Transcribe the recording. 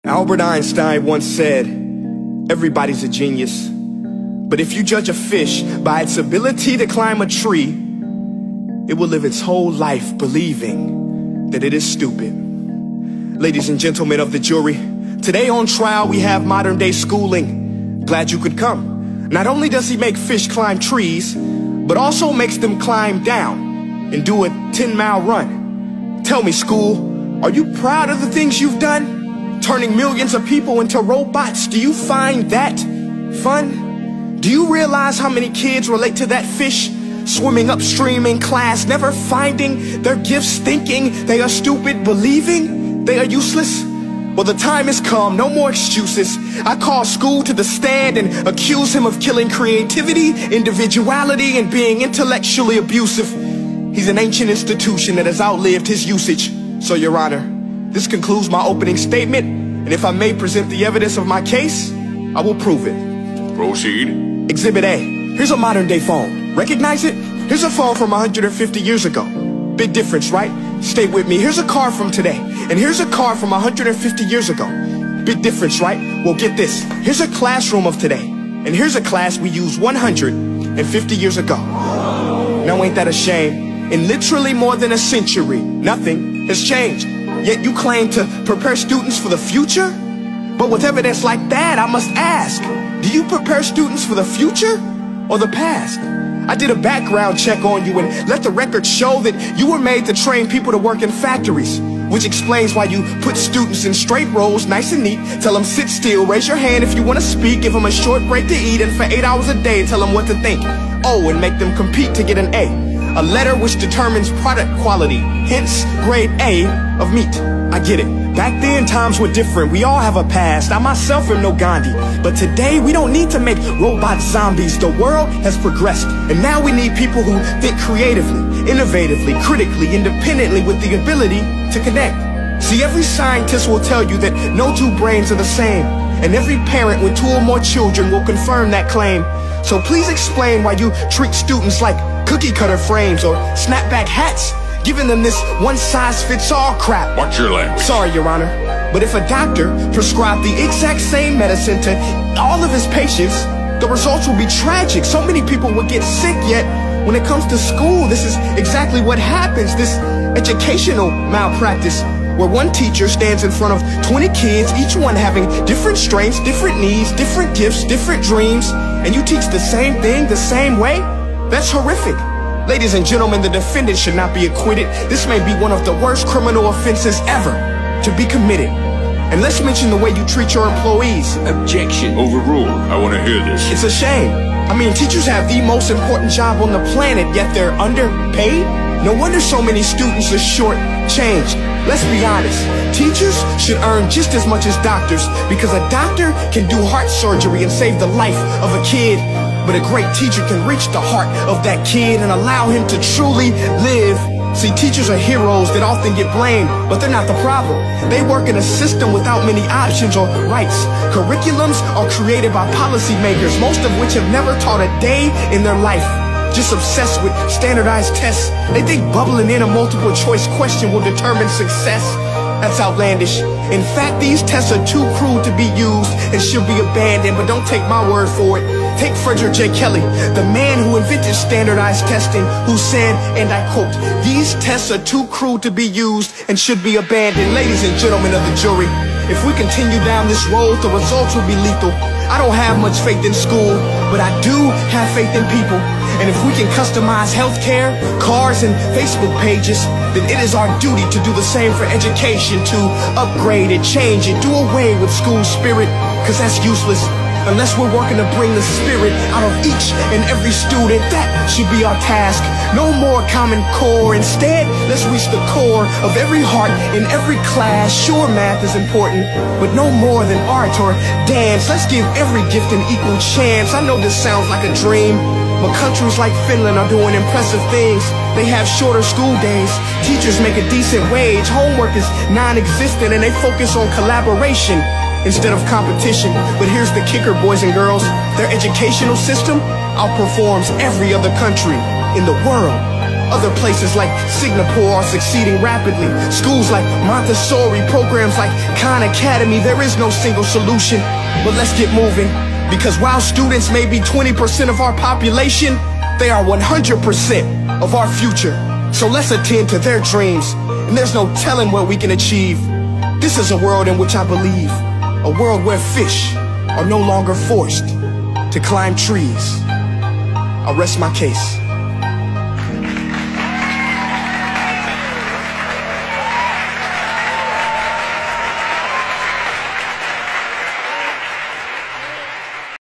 Albert Einstein once said, everybody's a genius, but if you judge a fish by its ability to climb a tree, it will live its whole life believing that it is stupid. Ladies and gentlemen of the jury, today on trial we have modern day schooling. Glad you could come. Not only does he make fish climb trees, but also makes them climb down and do a 10-mile run. Tell me, school, are you proud of the things you've done? Turning millions of people into robots, do you find that fun? Do you realize how many kids relate to that fish swimming upstream in class, never finding their gifts, thinking they are stupid, believing they are useless? Well, the time has come, no more excuses. I call school to the stand and accuse him of killing creativity, individuality, and being intellectually abusive. He's an ancient institution that has outlived his usage. So, Your Honor, this concludes my opening statement, and if I may present the evidence of my case, I will prove it. Proceed. Exhibit A. Here's a modern day phone. Recognize it? Here's a phone from 150 years ago. Big difference, right? Stay with me. Here's a car from today, and here's a car from 150 years ago. Big difference, right? Well, get this. Here's a classroom of today, and here's a class we used 150 years ago. Now, ain't that a shame? In literally more than a century, nothing has changed. Yet you claim to prepare students for the future? But with evidence like that, I must ask, do you prepare students for the future or the past? I did a background check on you and let the record show that you were made to train people to work in factories, which explains why you put students in straight rows, nice and neat, tell them sit still, raise your hand if you want to speak, give them a short break to eat, and for 8 hours a day tell them what to think. Oh, and make them compete to get an A. A letter which determines product quality, hence grade A of meat. I get it. Back then, times were different. We all have a past. I myself am no Gandhi. But today, we don't need to make robot zombies. The world has progressed. And now we need people who think creatively, innovatively, critically, independently, with the ability to connect. See, every scientist will tell you that no two brains are the same. And every parent with 2 or more children will confirm that claim. So please explain why you treat students like cookie cutter frames or snapback hats, giving them this one-size-fits-all crap. Watch your language. Sorry, Your Honor, but if a doctor prescribed the exact same medicine to all of his patients, the results will be tragic. So many people will get sick, yet when it comes to school, this is exactly what happens. This educational malpractice, where one teacher stands in front of 20 kids, each one having different strengths, different needs, different gifts, different dreams, and you teach the same thing the same way? That's horrific. Ladies and gentlemen, the defendant should not be acquitted. This may be one of the worst criminal offenses ever to be committed. And let's mention the way you treat your employees. Objection. Overruled. I want to hear this. It's a shame. I mean, teachers have the most important job on the planet, yet they're underpaid? No wonder so many students are short-changed. Let's be honest, teachers should earn just as much as doctors, because a doctor can do heart surgery and save the life of a kid, but a great teacher can reach the heart of that kid and allow him to truly live. See, teachers are heroes that often get blamed, but they're not the problem. They work in a system without many options or rights. Curriculums are created by policymakers, most of which have never taught a day in their life. Just obsessed with standardized tests. They think bubbling in a multiple choice question will determine success. That's outlandish. In fact, these tests are too crude to be used and should be abandoned, but don't take my word for it. Take Frederick J. Kelly, the man who invented standardized testing, who said, and I quote, "These tests are too crude to be used and should be abandoned." Ladies and gentlemen of the jury, if we continue down this road, the results will be lethal. I don't have much faith in school, but I do have faith in people. And if we can customize healthcare, cars, and Facebook pages, then it is our duty to do the same for education, to upgrade it, change it, do away with school spirit, because that's useless. Unless we're working to bring the spirit out of each and every student, that should be our task. No more Common Core. Instead, let's reach the core of every heart in every class. Sure, math is important, but no more than art or dance. Let's give every gift an equal chance. I know this sounds like a dream, but countries like Finland are doing impressive things. They have shorter school days, teachers make a decent wage, homework is non-existent, and they focus on collaboration instead of competition. But here's the kicker, boys and girls. Their educational system outperforms every other country in the world. Other places like Singapore are succeeding rapidly. Schools like Montessori, programs like Khan Academy. There is no single solution, but let's get moving. Because while students may be 20% of our population, they are 100% of our future. So let's attend to their dreams, and there's no telling what we can achieve. This is a world in which I believe, a world where fish are no longer forced to climb trees. I'll rest my case.